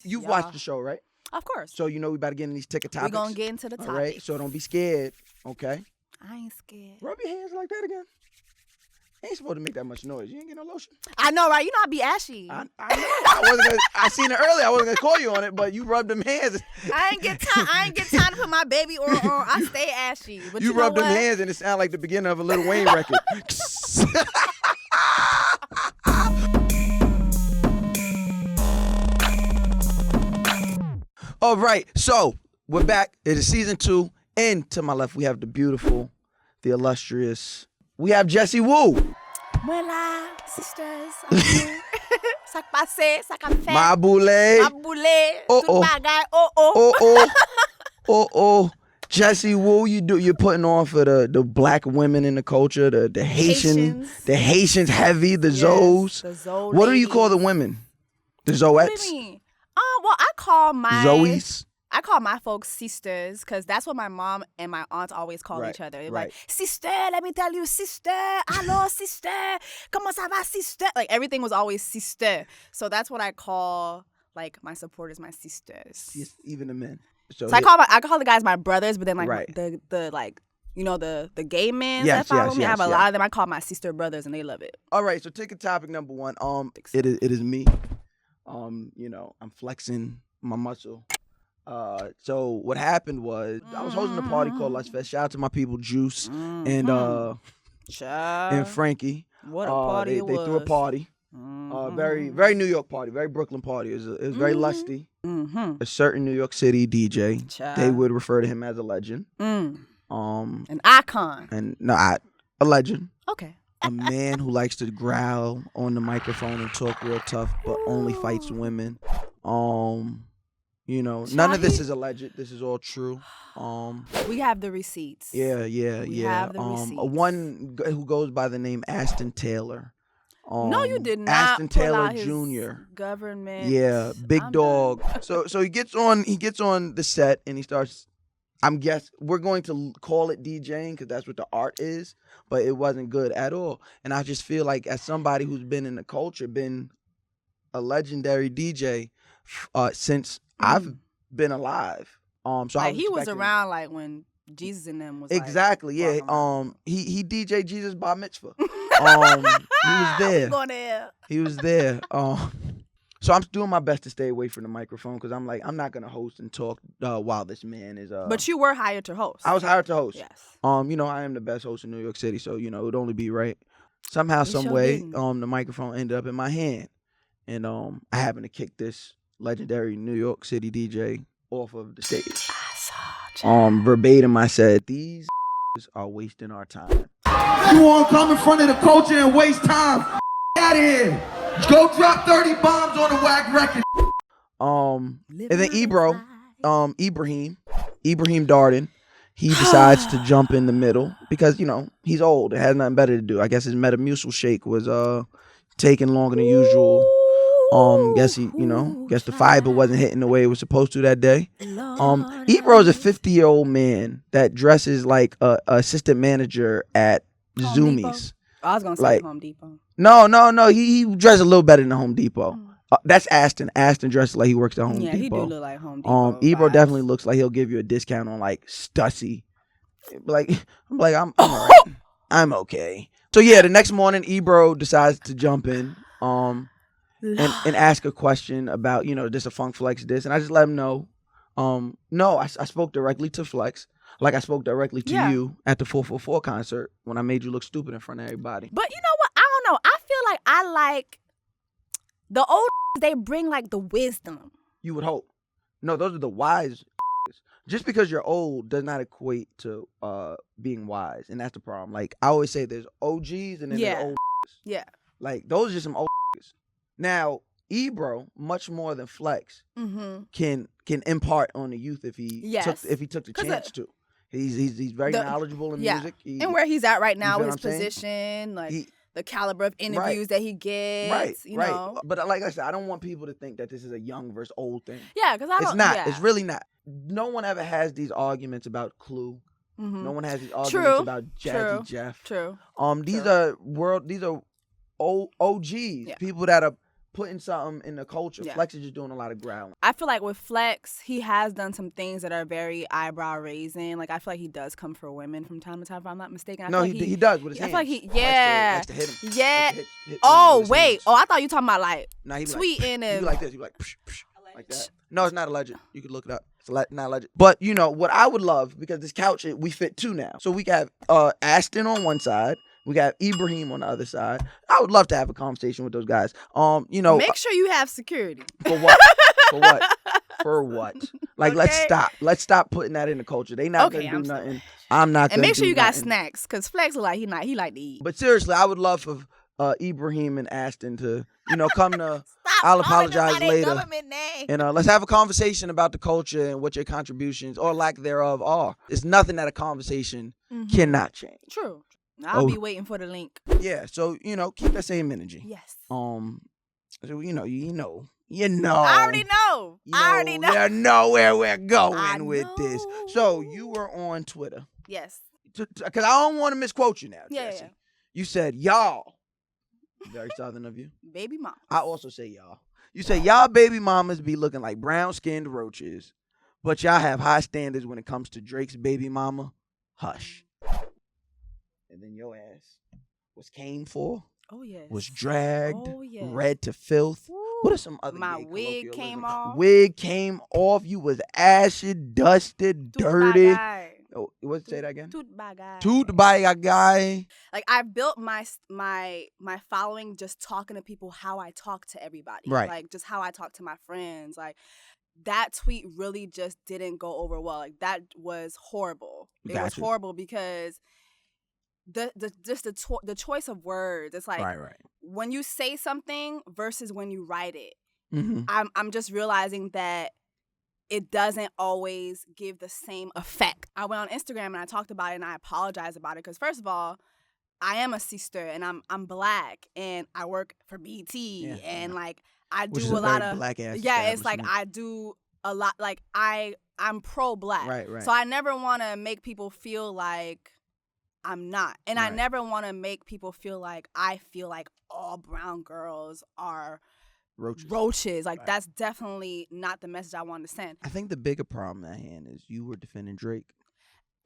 You've watched the show, right? Of course. So you know we about to get in these ticket topics. We're going to get into the topics. All right? So don't be scared, okay? I ain't scared. Rub your hands like that again. Ain't supposed to make that much noise. You ain't get no lotion. I know, right? You know I be ashy. I know. I seen it earlier. I wasn't gonna call you on it, but you rubbed them hands. I ain't get time to put my baby oil on. I stay ashy. But you rubbed know them what? hands and it sounded like the beginning of a Lil Wayne record. All right, so we're back. It is season 2, and to my left we have the beautiful, the illustrious. We have Jessie Woo. Voilà, sisters. Ça passe, ça fait. Ma boule. Tout bagay. Oh. Jessie Woo, you're putting on for the black women in the culture, the Haitians heavy, the Zoes. The Zoe What do you ladies. call the women? The Zoettes? What do you mean? Well, I call my folks sisters because that's what my mom and my aunt always call each other. They're like, sister, let me tell you, sister. Hello, sister. Comment ça va, sister? Like, everything was always sister. So that's what I call, like, my supporters, my sisters. Yes, even the men. So I call the guys my brothers, but then, like, the like, you know, the gay men that follow me, I have a lot of them. I call my sister brothers, and they love it. All right, so take a topic number 1. It is me. You know, I'm flexing my muscle. So what happened was I was hosting a party called Lust Fest. Shout out to my people Juice and Frankie. What a party it was. They threw a party. Very, very New York party, very Brooklyn party. It was very lusty. A certain New York City DJ, they would refer to him as a legend. An icon. And a legend. Okay. A man who likes to growl on the microphone and talk real tough, but only fights women. You know, none of this is alleged. This is all true. We have the receipts. Yeah. We have the receipts. One who goes by the name Aston Taylor. No, you did not. Aston pull Taylor out his Jr. Government. Yeah, big I'm dog. done. So he gets on the set and he starts. We're going to call it DJing because that's what the art is, but it wasn't good at all. And I just feel like as somebody who's been in the culture, been a legendary DJ since I've been alive. So like, he was around like when Jesus and them was exactly, like, yeah. He DJ Jesus Bar Mitzvah. He was there. Going there. He was there. So I'm doing my best to stay away from the microphone because I'm not gonna host and talk while this man is. But you were hired to host. I was hired to host. Yes. You know, I am the best host in New York City, so you know it would only be right. Somehow, some way, the microphone ended up in my hand, and I happened to kick this legendary New York City DJ off of the stage. Verbatim, I said, "These are wasting our time." You won't come in front of the culture and waste time. Out of here. Go drop 30 bombs on the whack record. And then Ibrahim Darden, he decides to jump in the middle because, you know, he's old. It has nothing better to do. I guess his Metamucil shake was taking longer than usual. Guess the fiber wasn't hitting the way it was supposed to that day. Ebro's a 50-year-old man that dresses like a assistant manager at Zoomies. I was gonna say Home Depot. No. He dressed a little better than the Home Depot. That's Aston. Aston dresses like he works at Home Depot. Yeah, he do look like Home Depot. Ebro definitely looks like he'll give you a discount on like Stussy. I'm all right. I'm okay. So yeah, the next morning Ebro decides to jump in and ask a question about, you know, this a Funk Flex this, and I just let him know. No, I spoke directly to Flex. Like I spoke directly to you at the 444 concert when I made you look stupid in front of everybody. But you know what? I don't know. I feel like I like the old they bring like the wisdom. You would hope. No, those are the wise. Just because you're old does not equate to being wise, and that's the problem. Like I always say, there's OGs and then there's old. Yeah. Like those are just some old. Now Ebro, much more than Flex, can impart on the youth if he took the chance to. He's very knowledgeable in music. And where he's at right now, his position, like the caliber of interviews that he gets. You know. But like I said, I don't want people to think that this is a young versus old thing. Yeah, because I don't. It's not. Yeah. It's really not. No one ever has these arguments about Clue. No one has these arguments about Jazzy Jeff. True. These are old OGs, people that are putting something in the culture. Yeah. Flex is just doing a lot of growling. I feel like with Flex, he has done some things that are very eyebrow raising. Like I feel like he does come for women from time to time, if I'm not mistaken. No, he does with his hands. I feel like he likes to hit him. Yeah. Hit Oh with his wait. hands. Oh, I thought you talking about like Nah, he be tweeting like, and he be like this. He be like, psh, psh, like that. No, it's not alleged. You can look it up. It's not alleged. But you know what I would love, because this couch, we fit two now. So we got Aston on one side. We got Ibrahim on the other side. I would love to have a conversation with those guys. You know, make sure you have security. For what? For what? For what? Like, Okay. Let's stop putting that in the culture. They not gonna do nothing. I'm not gonna. And make sure you got nothing. snacks, cause Flex look like he like to eat. But seriously, I would love for Ibrahim and Aston to, you know, come to I'll Apologize Later. And let's have a conversation about the culture and what your contributions or lack thereof are. It's nothing that a conversation cannot change. True. I'll be waiting for the link. Yeah, so you know, keep that same energy. Yes. So you know. I already know. You know where we're going with this. So you were on Twitter. Yes. Because I don't want to misquote you now, Jessie. Yeah. You said y'all. Very southern of you. Baby mama. I also say y'all. You say y'all baby mamas be looking like brown-skinned roaches, but y'all have high standards when it comes to Drake's baby mama. Hush. And then your ass was came for. Oh yes. Was dragged. Oh yes. Read to filth. Woo. What are some other? My wig came off. Wig came off. You was ashy, dusted, dirty. Oh, what? Say that again. Toot by guy. Toot by a guy. Like I built my following just talking to people how I talk to everybody. Right. Like just how I talk to my friends. Like that tweet really just didn't go over well. Like that was horrible. It was horrible because the choice of words. It's like right. When you say something versus when you write it. Mm-hmm. I'm just realizing that it doesn't always give the same effect. I went on Instagram and I talked about it and I apologized about it because first of all, I am a sister and I'm black and I work for BT and like I do a lot of black ass. Yeah, it's like I do a lot. Like I'm pro black. Right. So I never want to make people feel like I'm not, and I never want to make people feel like I feel like all brown girls are roaches. Like that's definitely not the message I want to send. I think the bigger problem at hand is you were defending Drake.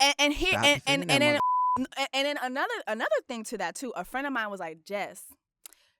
And then another thing to that too. A friend of mine was like, Jess,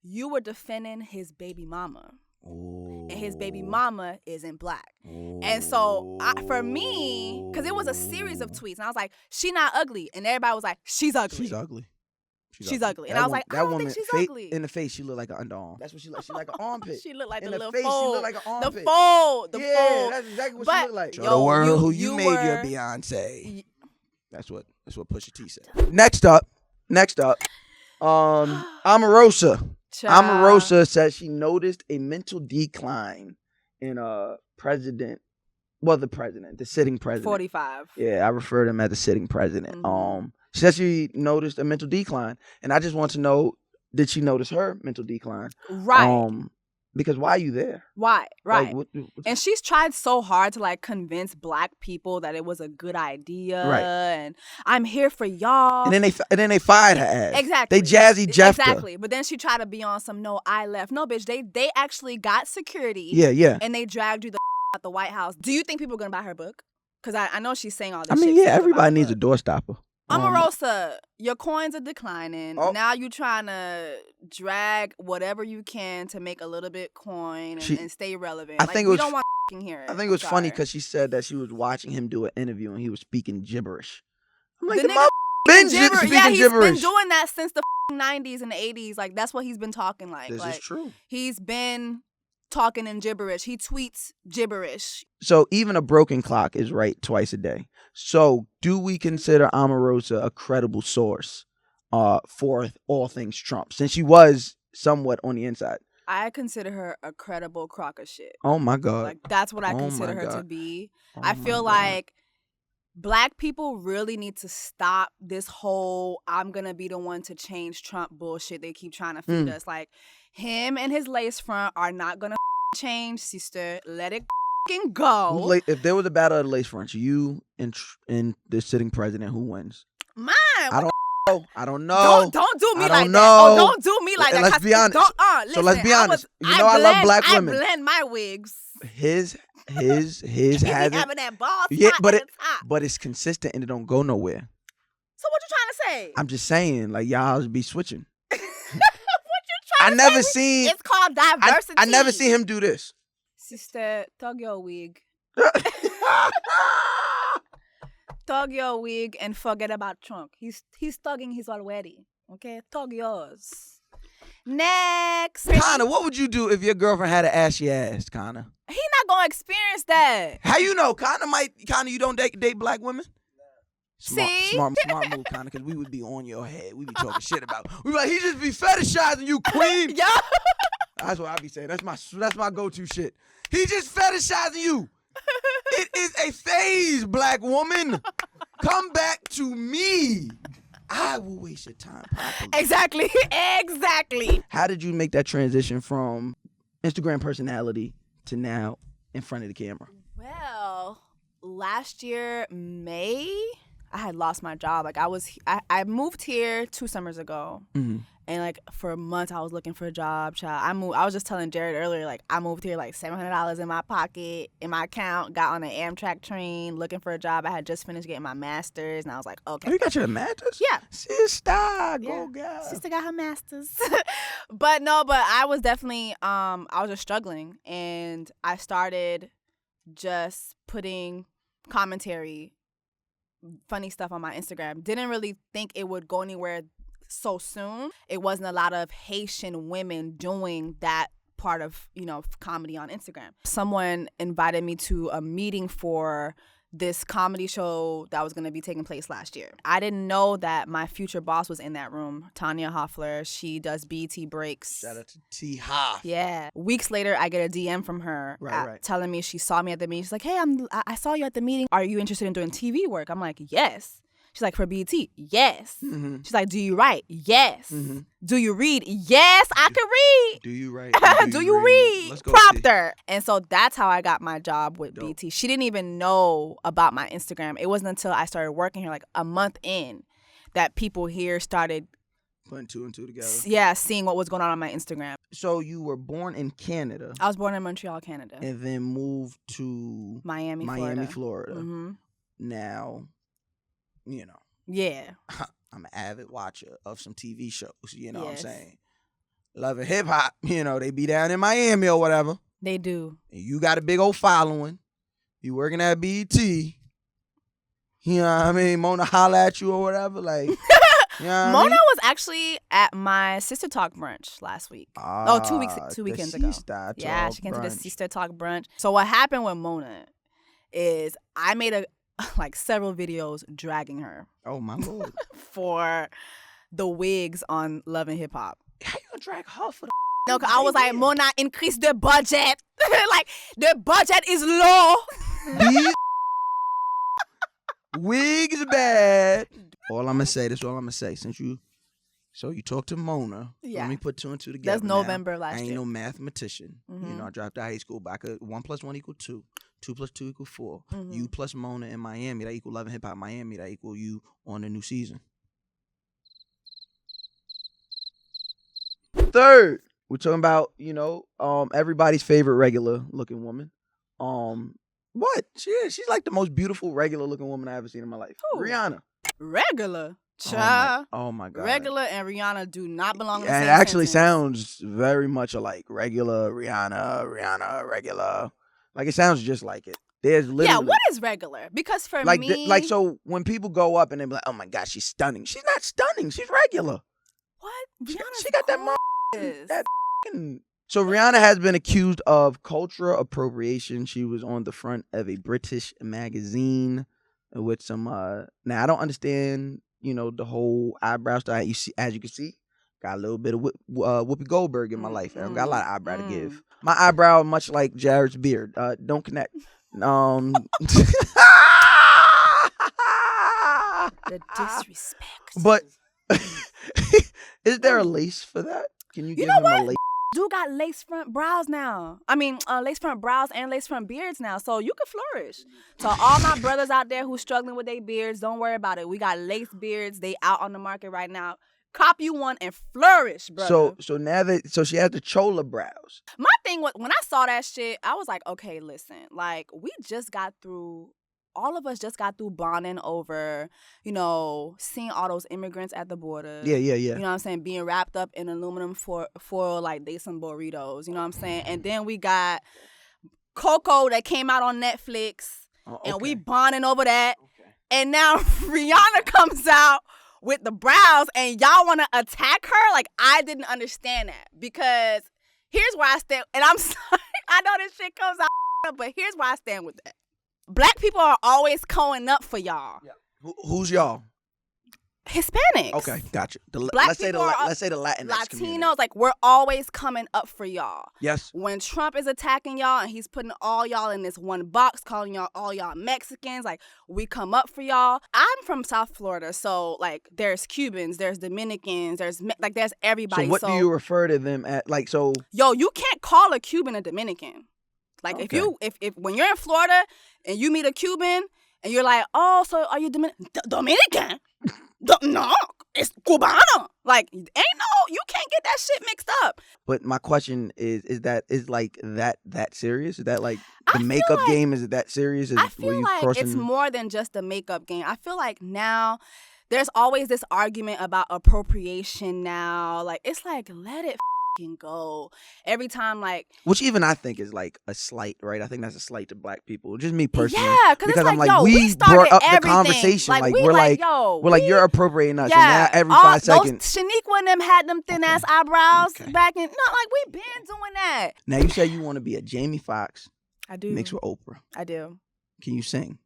you were defending his baby mama. Ooh. And his baby mama isn't black. Ooh. And so for me, because it was a series of tweets, and I was like, she not ugly. And everybody was like, she's ugly. She's ugly. She's ugly. And I was like, I don't think she's ugly. In the face, she looked like an underarm. That's what she like. She like an armpit. She looked like in the little face, fold. she looked like an armpit. The fold. That's exactly what she looked like. Show the world who you made your Beyonce. That's what Pusha T said. Next up, Omarosa. Omarosa says she noticed a mental decline in the sitting president. 45. Yeah, I refer to him as the sitting president. Mm-hmm. She said she noticed a mental decline, and I just want to know, did she notice her mental decline? Right. Because why are you there? Why? Right. Like, and she's tried so hard to like convince black people that it was a good idea. Right. And I'm here for y'all. And then they fired her ass. Exactly. They Jazzy Jeffed her. Exactly. But then she tried to be on some I left. No, bitch. They actually got security. Yeah. And they dragged you the out the White House. Do you think people are gonna buy her book? Because I know she's saying all this. I mean, shit everybody needs a doorstopper. Omarosa, your coins are declining. Now you trying to drag whatever you can to make a little bit coin and stay relevant. We don't want to hear it. I think it was funny because she said that she was watching him do an interview and he was speaking gibberish. I'm like, the nigga been speaking he's gibberish. Been doing that since the 90s and the 80s. Like that's what he's been talking like. This is true. He's been talking in gibberish. He tweets gibberish. So even a broken clock is right twice a day. So do we consider Omarosa a credible source for all things Trump, since she was somewhat on the inside? I consider her a credible crock of shit. Oh my God. Like that's what I consider her to be. I feel like black people really need to stop this whole I'm gonna be the one to change Trump bullshit they keep trying to feed us. Like him and his lace front are not gonna change, sister. Let it go. If there was a battle of the lace fronts, you and the sitting president, who wins? Mine. I don't I don't know. Don't do me I like don't that. know. Oh, don't do me like that. Let's be honest. Listen, So let's be honest. I love black women. I blend my wigs. His He hasn't. having that ball Yeah, spot at the top. but it's consistent and it don't go nowhere. So what you trying to say? I'm just saying, like y'all be switching. What you trying to say? It's called diversity. I never seen him do this. Sister, tug your wig. Tug your wig and forget about trunk. He's tugging his already. Okay, tug yours. Next. Connor, what would you do if your girlfriend had an ashy ass, Connor? He not gonna experience that. How you know? Connor, you don't date black women? Smart move, Connor, because we would be on your head. We be talking shit about. We be like, he just be fetishizing you, queen. Yeah. That's what I be saying. That's my go-to shit. He just fetishizing you. It is a phase, black woman. Come back to me. I will waste your time properly. Exactly. How did you make that transition from Instagram personality to now in front of the camera? Well, last year, May, I had lost my job. Like I moved here 2 summers ago. Mm-hmm. And like for months I was looking for a job, child. I was just telling Jared earlier, like I moved here like $700 in my pocket, in my account, got on an Amtrak train looking for a job. I had just finished getting my master's and I was like, okay. Oh, you got your master's? Yeah. Sister, go girl. Sister got her master's. but I was definitely, I was just struggling. And I started just putting commentary, funny stuff on my Instagram. Didn't really think it would go anywhere so soon. It wasn't a lot of Haitian women doing that part of, comedy on Instagram. Someone invited me to a meeting for this comedy show that was going to be taking place last year. I didn't know that my future boss was in that room, Tanya Hoffler. She does BET Breaks. Shout out to T. Hoff. Yeah. Weeks later, I get a DM from her telling me she saw me at the meeting. She's like, hey, I saw you at the meeting. Are you interested in doing TV work? I'm like, yes. She's like, for BET? Yes. Mm-hmm. She's like, do you write? Yes. Mm-hmm. Do you read? Yes, I can read. Do you write? Do you read? Let's go prompter. See. And so that's how I got my job with BET. She didn't even know about my Instagram. It wasn't until I started working here, like a month in, that people here started putting 2 and 2 together. Yeah, seeing what was going on my Instagram. So you were born in Canada. I was born in Montreal, Canada. And then moved to Miami, Florida. Mm-hmm. Now, Yeah. I'm an avid watcher of some TV shows, what I'm saying? Love and Hip Hop, they be down in Miami or whatever. They do. And you got a big old following. You working at BET. You know what I mean? Mona holla at you or whatever. Like, Mona was actually at my Sister Talk brunch last week. 2 weekends ago. Yeah, she came to the Sister Talk brunch. So what happened with Mona is I made several videos dragging her. Oh my Lord. For the wigs on Love and Hip Hop. How you gonna drag her for the No, cause I was like, Mona, increase the budget. The budget is low. These wigs bad. All I'm gonna say, since you talked to Mona. Yeah. Let me put 2 and 2 together. That's November last year. I ain't no mathematician. Mm-hmm. I dropped out of high school, but I could 1 + 1 = 2. 2 + 2 = 4. Mm-hmm. You plus Mona in Miami, that equal Love and Hip Hop Miami, that equal you on the new season. Third, we're talking about, everybody's favorite regular looking woman. What? She's like the most beautiful regular looking woman I've ever seen in my life. Who? Rihanna. Regular? Oh my God. Regular and Rihanna do not belong in the same sentence. It actually sounds very much alike. Regular, Rihanna, regular. Like, it sounds just like it. There's literally... Yeah, what is regular? Because for me... so when people go up and they be like, oh my God, she's stunning. She's not stunning. She's regular. What? She got that So Rihanna has been accused of cultural appropriation. She was on the front of a British magazine with some... Now, I don't understand, the whole eyebrow style. As you can see, got a little bit of Whoopi Goldberg in my life. I've got a lot of eyebrow to give. My eyebrow, much like Jared's beard, don't connect. The disrespect. But is there a lace for that? Can you give him a lace? Dude got lace front brows now. I mean, lace front brows and lace front beards now. So you can flourish. To all my brothers out there who's struggling with their beards, don't worry about it. We got lace beards. They out on the market right now. Cop you one and flourish, brother. So now that she has the chola brows. My thing was, when I saw that shit, I was like, okay, listen, like all of us just got through bonding over, seeing all those immigrants at the border. Yeah. You know what I'm saying? Being wrapped up in aluminum foil like they some burritos. You know what I'm saying? And then we got Coco that came out on Netflix, and we bonding over that. Okay. And now Rihanna comes out with the brows, and y'all want to attack her? Like, I didn't understand that, because here's where I stand. And I'm sorry, I know this shit comes out, but here's where I stand with that. Black people are always coming up for y'all. Yeah. Who's y'all? Hispanics. Okay, gotcha. Let's say the Latinx Latinos, community. like, we're always coming up for y'all. Yes. When Trump is attacking y'all and he's putting all y'all in this one box, calling y'all all y'all Mexicans, like, we come up for y'all. I'm from South Florida, so, like, there's Cubans, there's Dominicans, there's everybody. So what do you refer to them at? Like, so. Yo, you can't call a Cuban a Dominican. Like, okay. if when you're in Florida and you meet a Cuban and you're like, oh, so are you Dominican? No, it's Cubano. Like, you can't get that shit mixed up. But my question is that serious? Is that like the makeup game? Is it that serious? I feel like it's more than just the makeup game. I feel like now there's always this argument about appropriation now. Like, it's like, let it go. Every time, like, which even I think is like a slight, right? I think that's a slight to Black people. Just me personally. Yeah, because I'm like, like, we brought up the conversation. Like, we're like, you're appropriating us. Yeah, and now every 5 seconds. Shaniqua and them had them thin ass eyebrows back in. No, like, we been doing that. Now you say you want to be a Jamie Foxx. I do. Mixed with Oprah. I do. Can you sing?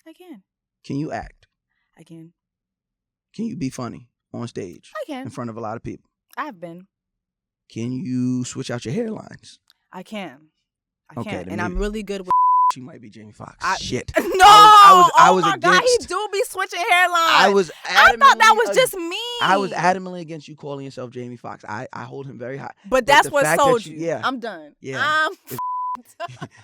I can. Can you act? I can. Can you be funny on stage? I can. In front of a lot of people. I've been. Can you switch out your hairlines? I can. Okay, and I'm really good with. She might be Jamie Foxx. Shit. No. I was against. God, he do be switching hairlines. I thought that was just me. I was adamantly against you calling yourself Jamie Foxx. I hold him very high. But that's what sold you. Yeah. I'm done. Yeah.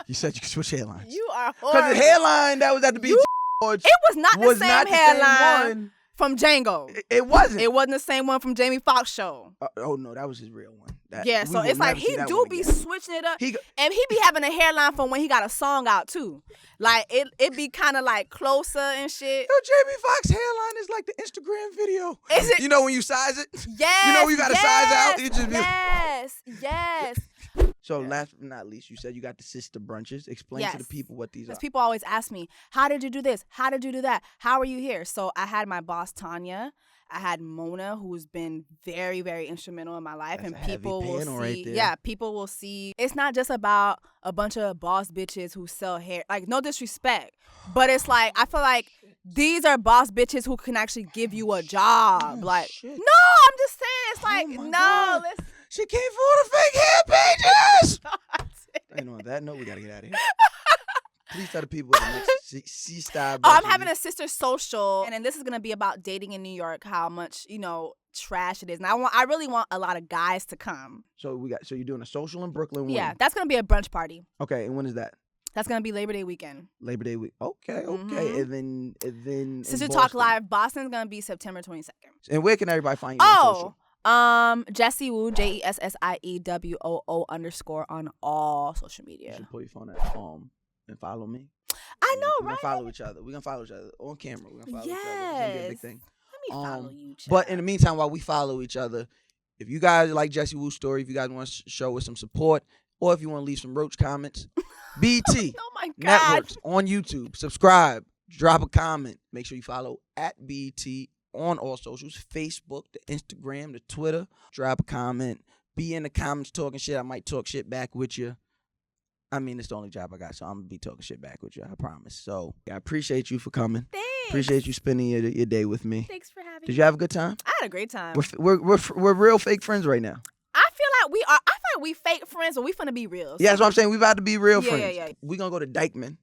You said you could switch hairlines. You are horrible. Because the hairline that was at the beach. It was not the same hairline from Django. It wasn't. It wasn't the same one from Jamie Foxx show. Oh no, that was his real one. So it's like he do be switching it up, and he be having a hairline from when he got a song out too. Like it be kind of like closer and shit. Yo, Jamie Foxx hairline is like the Instagram video. Is it? You know when you size it? Yes. You know when you got to size out? It just Yes. So last but not least, you said you got the sister brunches. Explain to the people what these are. Because people always ask me, how did you do this? How did you do that? How are you here? So I had my boss, Tanya. I had Mona, who's been very, very instrumental in my life. That's and people will see. Right there. Yeah, people will see. It's not just about a bunch of boss bitches who sell hair. Like, no disrespect. But it's like, I feel like these are boss bitches who can actually give you a job. No, I'm just saying. It's like, listen. She came for all the fake hair pages. And on that note, we got to get out of here. Please tell the people the next C-Style. I'm having a sister social, and then this is going to be about dating in New York, how much, trash it is. And I really want a lot of guys to come. So you're doing a social in Brooklyn. When? Yeah, that's going to be a brunch party. Okay, and when is that? That's going to be Labor Day weekend. Labor Day week. Okay. Mm-hmm. And then Sister Talk Live Boston's going to be September 22nd. And where can everybody find you on social? Jessie Woo, JESSIEWOO _ on all social media. You should pull your phone out and follow me. I know, We're gonna follow each other. We're gonna follow each other on camera. We're gonna follow each other. It's gonna be a big thing. Let me follow you, child. But in the meantime, while we follow each other, if you guys like Jessie Woo's story, if you guys want to show us some support, or if you want to leave some roach comments, BT oh my God. Networks on YouTube. Subscribe, drop a comment. Make sure you follow at BT on all socials, Facebook, the Instagram, the Twitter. Drop a comment. Be in the comments talking shit. I might talk shit back with you. I mean, it's the only job I got, so I'm going to be talking shit back with you, I promise. So, I appreciate you for coming. Thanks. Appreciate you spending your day with me. Thanks for having me. Did you have a good time? I had a great time. We're real fake friends right now. I feel like we are. I feel like we fake friends, but we finna be real. Yeah, that's what I'm saying. We about to be real friends. Yeah. We're going to go to Dykeman.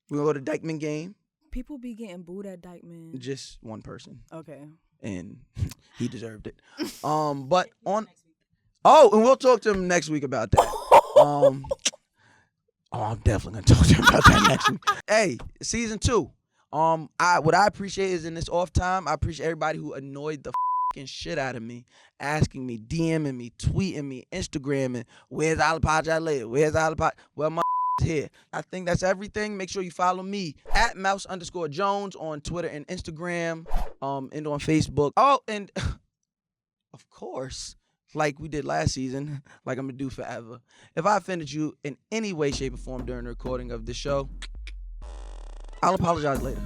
We're going to go to Dykeman game. People be getting booed at Dykeman. Just one person. Okay. And he deserved it. But Oh, and we'll talk to him next week about that. I'm definitely gonna talk to him about that next week. Hey, season 2. What I appreciate is in this off time, I appreciate everybody who annoyed the fucking shit out of me, asking me, DMing me, tweeting me, Instagramming, where's I'll apologize later? Where's I'll apologize? Well, my here. I think that's everything. Make sure you follow me at Mouse_Jones on Twitter and Instagram, and on Facebook. Oh, and of course, like we did last season, like I'm gonna do forever. If I offended you in any way, shape, or form during the recording of this show, I'll apologize later.